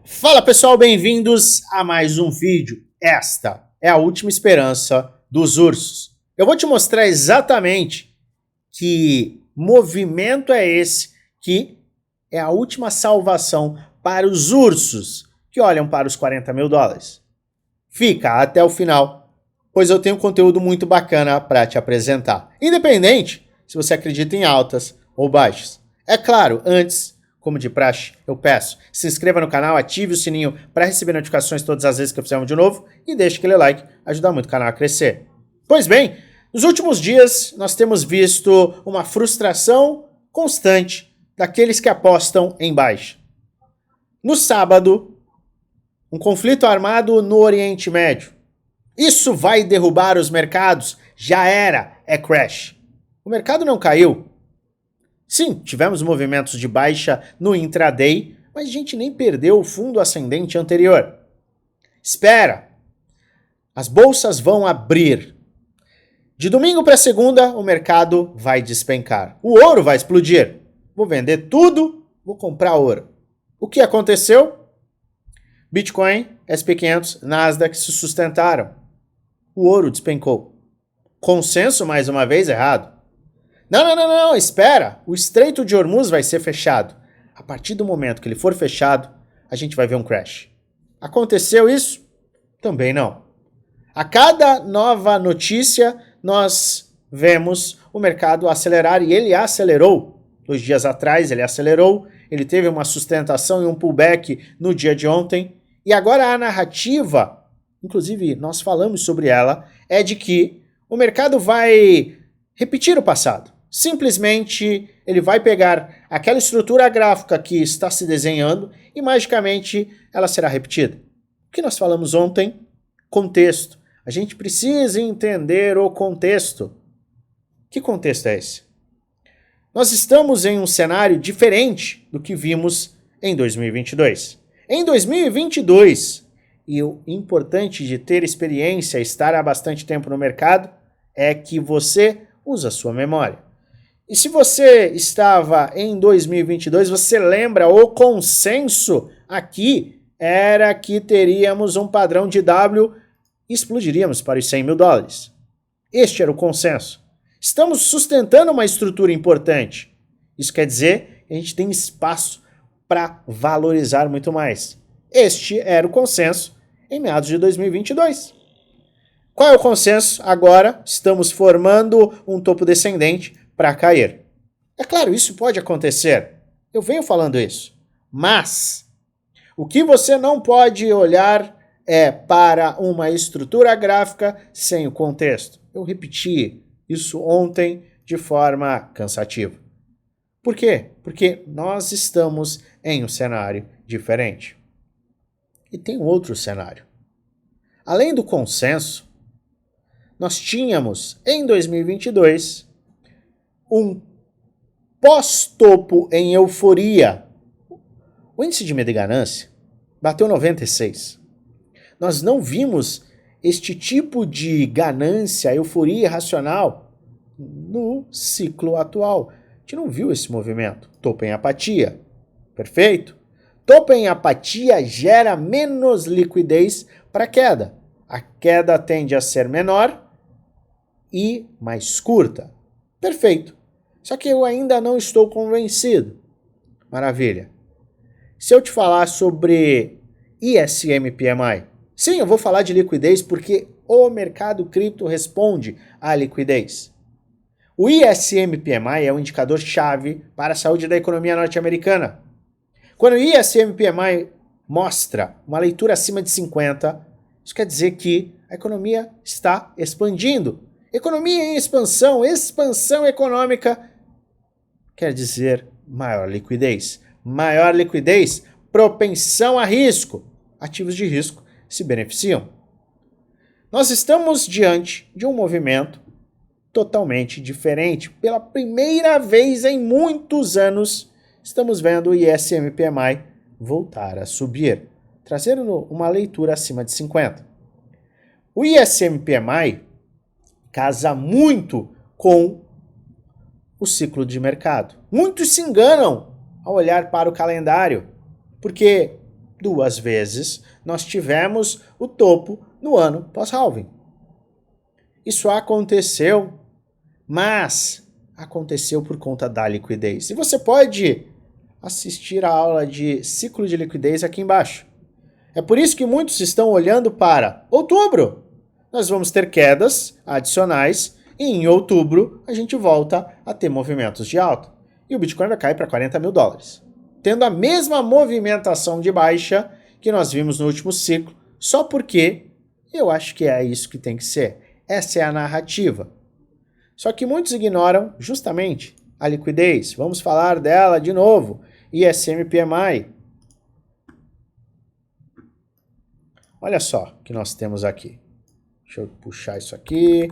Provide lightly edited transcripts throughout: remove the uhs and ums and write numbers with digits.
Fala pessoal, bem-vindos a mais um vídeo. Esta é a última esperança dos ursos. Eu vou te mostrar exatamente que movimento é esse que é a última salvação para os ursos que olham para os 40 mil dólares. Fica até o final, pois eu tenho conteúdo muito bacana para te apresentar. Independente se você acredita em altas ou baixas. É claro, antes, como de praxe, eu peço, se inscreva no canal, ative o sininho para receber notificações todas as vezes que eu fizer um de novo e deixe aquele like, ajuda muito o canal a crescer. Pois bem, nos últimos dias nós temos visto uma frustração constante daqueles que apostam em baixa. No sábado, um conflito armado no Oriente Médio. Isso vai derrubar os mercados? Já era, é crash. O mercado não caiu. Sim, tivemos movimentos de baixa no intraday, mas a gente nem perdeu o fundo ascendente anterior. Espera! As bolsas vão abrir. De domingo para segunda, o mercado vai despencar. O ouro vai explodir. Vou vender tudo, vou comprar ouro. O que aconteceu? Bitcoin, SP500, Nasdaq se sustentaram. O ouro despencou. Consenso, mais uma vez, errado. Não, espera. O Estreito de Hormuz vai ser fechado. A partir do momento que ele for fechado, a gente vai ver um crash. Aconteceu isso? Também não. A cada nova notícia, nós vemos o mercado acelerar e ele acelerou. 2 dias atrás ele acelerou, ele teve uma sustentação e um pullback no dia de ontem. E agora a narrativa, inclusive nós falamos sobre ela, é de que o mercado vai repetir o passado. Simplesmente ele vai pegar aquela estrutura gráfica que está se desenhando e magicamente ela será repetida. O que nós falamos ontem? Contexto. A gente precisa entender o contexto. Que contexto é esse? Nós estamos em um cenário diferente do que vimos em 2022. Em 2022, e o importante de ter experiência e estar há bastante tempo no mercado é que você usa a sua memória. E se você estava em 2022, você lembra, o consenso aqui era que teríamos um padrão de W e explodiríamos para os 100 mil dólares. Este era o consenso. Estamos sustentando uma estrutura importante. Isso quer dizer que a gente tem espaço para valorizar muito mais. Este era o consenso em meados de 2022. Qual é o consenso? Agora estamos formando um topo descendente para cair. É claro, isso pode acontecer. Eu venho falando isso. Mas o que você não pode olhar é para uma estrutura gráfica sem o contexto. Eu repeti isso ontem de forma cansativa. Por quê? Porque nós estamos em um cenário diferente. E tem outro cenário. Além do consenso, nós tínhamos em 2022 um pós-topo em euforia. O índice de medo e ganância bateu 96. Nós não vimos este tipo de ganância, euforia irracional no ciclo atual. A gente não viu esse movimento. Topo em apatia. Perfeito? Topo em apatia gera menos liquidez para a queda. A queda tende a ser menor e mais curta. Perfeito. Só que eu ainda não estou convencido. Maravilha. Se eu te falar sobre ISM-PMI, sim, eu vou falar de liquidez porque o mercado cripto responde à liquidez. O ISM-PMI é um indicador-chave para a saúde da economia norte-americana. Quando o ISM-PMI mostra uma leitura acima de 50, isso quer dizer que a economia está expandindo. Economia em expansão, expansão econômica, quer dizer maior liquidez. Maior liquidez, propensão a risco. Ativos de risco se beneficiam. Nós estamos diante de um movimento totalmente diferente. Pela primeira vez em muitos anos, estamos vendo o ISM-PMI voltar a subir, trazendo uma leitura acima de 50. O ISM-PMI casa muito com o ciclo de mercado. Muitos se enganam ao olhar para o calendário, porque 2 vezes nós tivemos o topo no ano pós-halving. Isso aconteceu, mas aconteceu por conta da liquidez. E você pode assistir a aula de ciclo de liquidez aqui embaixo. É por isso que muitos estão olhando para outubro. Nós vamos ter quedas adicionais e em outubro a gente volta a ter movimentos de alta. E o Bitcoin vai cair para 40 mil dólares. Tendo a mesma movimentação de baixa que nós vimos no último ciclo, só porque eu acho que é isso que tem que ser. Essa é a narrativa. Só que muitos ignoram justamente a liquidez. Vamos falar dela de novo. ISM-PMI. Olha só o que nós temos aqui. Deixa eu puxar isso aqui.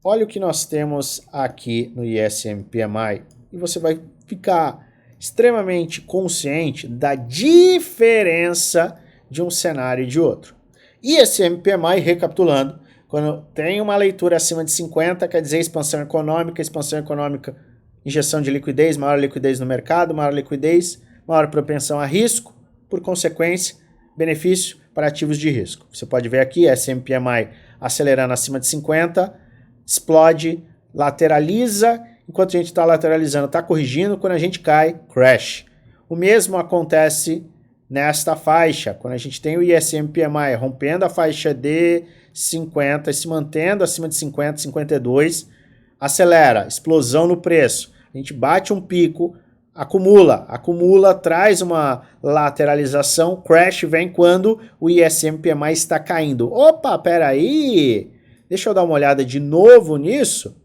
Olha o que nós temos aqui no ISM-PMI. E você vai ficar extremamente consciente da diferença de um cenário e de outro. ISM-PMI, recapitulando, quando tem uma leitura acima de 50, quer dizer expansão econômica, injeção de liquidez, maior liquidez no mercado, maior liquidez, maior propensão a risco, por consequência, benefício para ativos de risco. Você pode ver aqui, ISM-PMI acelerando acima de 50, explode, lateraliza, enquanto a gente está lateralizando, está corrigindo, quando a gente cai, crash. O mesmo acontece nesta faixa, quando a gente tem o ISM-PMI rompendo a faixa de 50 e se mantendo acima de 50, 52, acelera, explosão no preço, a gente bate um pico, acumula, traz uma lateralização, crash vem quando o ISM-PMI está caindo. Opa, peraí, deixa eu dar uma olhada de novo nisso.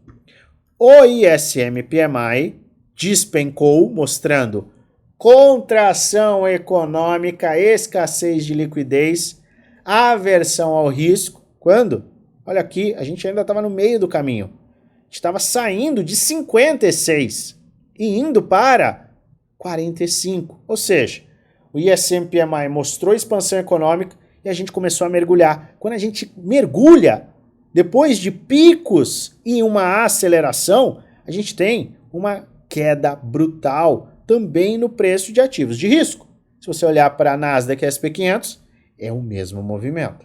O ISM-PMI despencou, mostrando contração econômica, escassez de liquidez, aversão ao risco. Quando? Olha aqui, a gente ainda estava no meio do caminho. A gente estava saindo de 56 e indo para 45. Ou seja, o ISM-PMI mostrou expansão econômica e a gente começou a mergulhar. Quando a gente mergulha, depois de picos e uma aceleração, a gente tem uma queda brutal também no preço de ativos de risco. Se você olhar para a Nasdaq e SP500, é o mesmo movimento.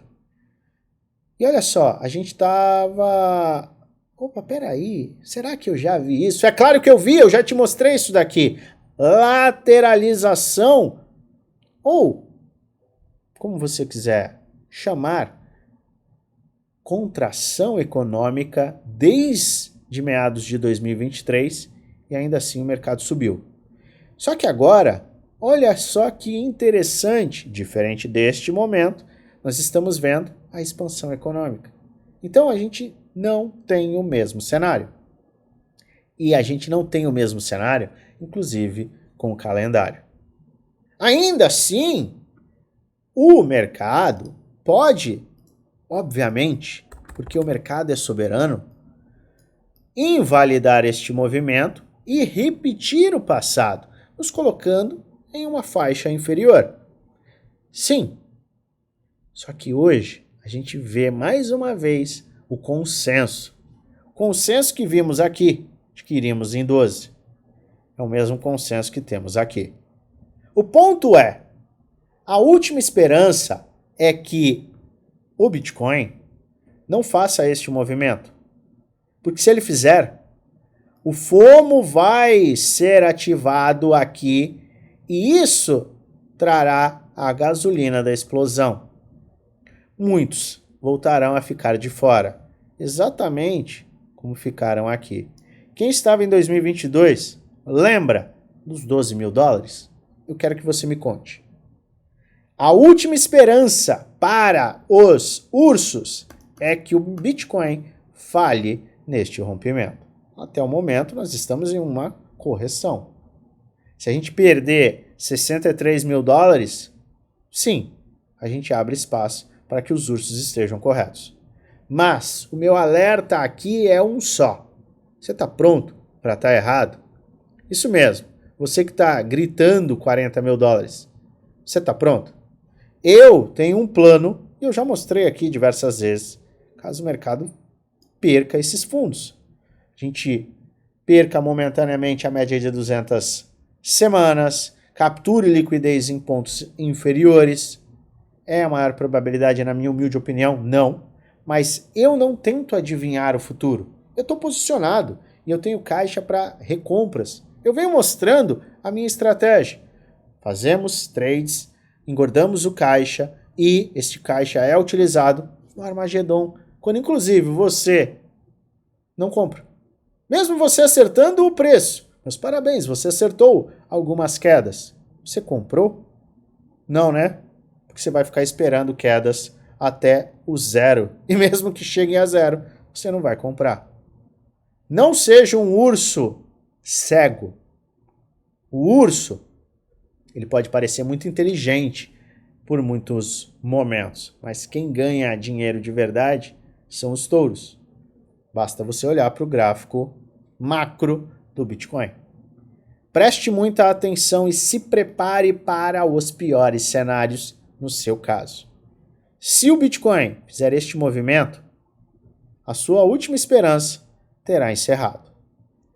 E olha só, a gente estava... Opa, peraí, será que eu já vi isso? É claro que eu vi, eu já te mostrei isso daqui. Lateralização, ou, como você quiser chamar, contração econômica desde meados de 2023 e ainda assim o mercado subiu. Só que agora, olha só que interessante, diferente deste momento, nós estamos vendo a expansão econômica. Então a gente não tem o mesmo cenário. E a gente não tem o mesmo cenário, inclusive com o calendário. Ainda assim, o mercado pode, obviamente, porque o mercado é soberano, invalidar este movimento e repetir o passado, nos colocando em uma faixa inferior. Sim, só que hoje a gente vê mais uma vez o consenso. O consenso que vimos aqui, de que iríamos em 12, é o mesmo consenso que temos aqui. O ponto é, a última esperança é que o Bitcoin não faça este movimento. Porque se ele fizer, o FOMO vai ser ativado aqui e isso trará a gasolina da explosão. Muitos voltarão a ficar de fora, exatamente como ficaram aqui. Quem estava em 2022, lembra dos 12 mil dólares? Eu quero que você me conte. A última esperança para os ursos é que o Bitcoin falhe neste rompimento. Até o momento, nós estamos em uma correção. Se a gente perder 63 mil dólares, sim, a gente abre espaço para que os ursos estejam corretos. Mas o meu alerta aqui é um só. Você está pronto para estar errado? Isso mesmo. Você que está gritando 40 mil dólares. Você está pronto? Eu tenho um plano, e eu já mostrei aqui diversas vezes, caso o mercado perca esses fundos. A gente perca momentaneamente a média de 200 semanas, capture liquidez em pontos inferiores. É a maior probabilidade, na minha humilde opinião? Não. Mas eu não tento adivinhar o futuro. Eu estou posicionado e eu tenho caixa para recompras. Eu venho mostrando a minha estratégia. Fazemos trades, engordamos o caixa e este caixa é utilizado no Armagedon, quando inclusive você não compra. Mesmo você acertando o preço, meus parabéns, você acertou algumas quedas. Você comprou? Não, né? Porque você vai ficar esperando quedas até o zero. E mesmo que cheguem a zero, você não vai comprar. Não seja um urso cego. O urso, ele pode parecer muito inteligente por muitos momentos, mas quem ganha dinheiro de verdade são os touros. Basta você olhar para o gráfico macro do Bitcoin. Preste muita atenção e se prepare para os piores cenários no seu caso. Se o Bitcoin fizer este movimento, a sua última esperança terá encerrado.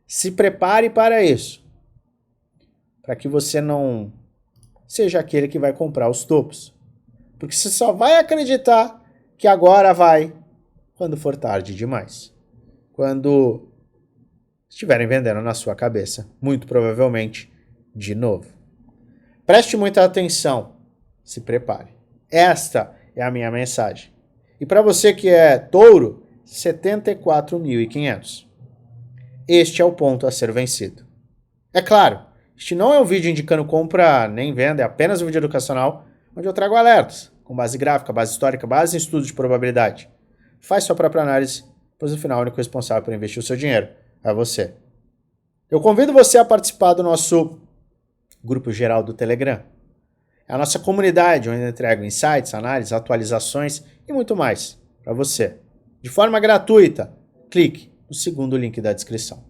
Se prepare para isso, para que você não seja aquele que vai comprar os topos. Porque você só vai acreditar que agora vai quando for tarde demais. Quando estiverem vendendo na sua cabeça, muito provavelmente de novo. Preste muita atenção, se prepare. Esta é a minha mensagem. E para você que é touro, 74.500. Este é o ponto a ser vencido. É claro, este não é um vídeo indicando compra nem venda, é apenas um vídeo educacional onde eu trago alertas, com base gráfica, base histórica, base em estudos de probabilidade. Faz sua própria análise, pois no final o único responsável por investir o seu dinheiro é você. Eu convido você a participar do nosso grupo geral do Telegram. É a nossa comunidade onde eu entrego insights, análises, atualizações e muito mais para você. De forma gratuita, clique no segundo link da descrição.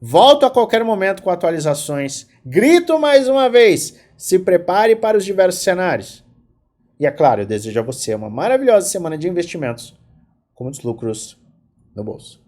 Volto a qualquer momento com atualizações. Grito mais uma vez, se prepare para os diversos cenários. E é claro, eu desejo a você uma maravilhosa semana de investimentos com muitos lucros no bolso.